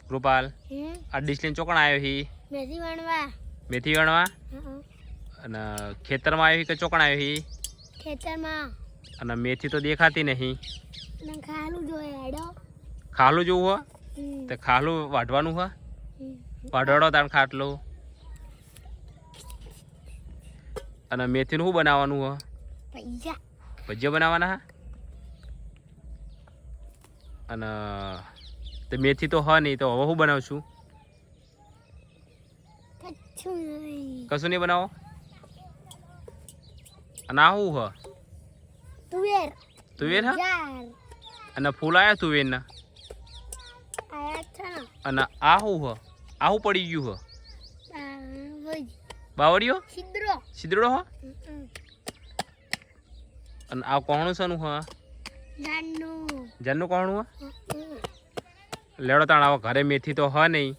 કૃપાલ આ ડીશ લઈને ચોકણ આવ્યો હી મેથી વણવા અને ખેતરમાં આવ્યો હી કે ચોકણ આવ્યો હી અને મેથી તો દેખાતી નહીં ખાલું જોવું હો તે ખાલું વાઢવાનું હો વાઢવાડો તાણ ખાટલું અને મેથીનું શું બનાવવાનું હો ભજીયા બનાવવાના હા અને તે મેથી તો હ નહીં તો હવે શું બનાવશું કશું નહીં બનાવો અને આ શું હ તુવેર હા અને ફૂલ આવ્યા તુવેરના અને આ શું હ આ શું પડી ગયું હ બાવળીઓ સિદડો હ અને આ કોણું છે હ જાનનું કોણું હ લેડો તાણ આવો ઘરે મેથી તો હ નહીં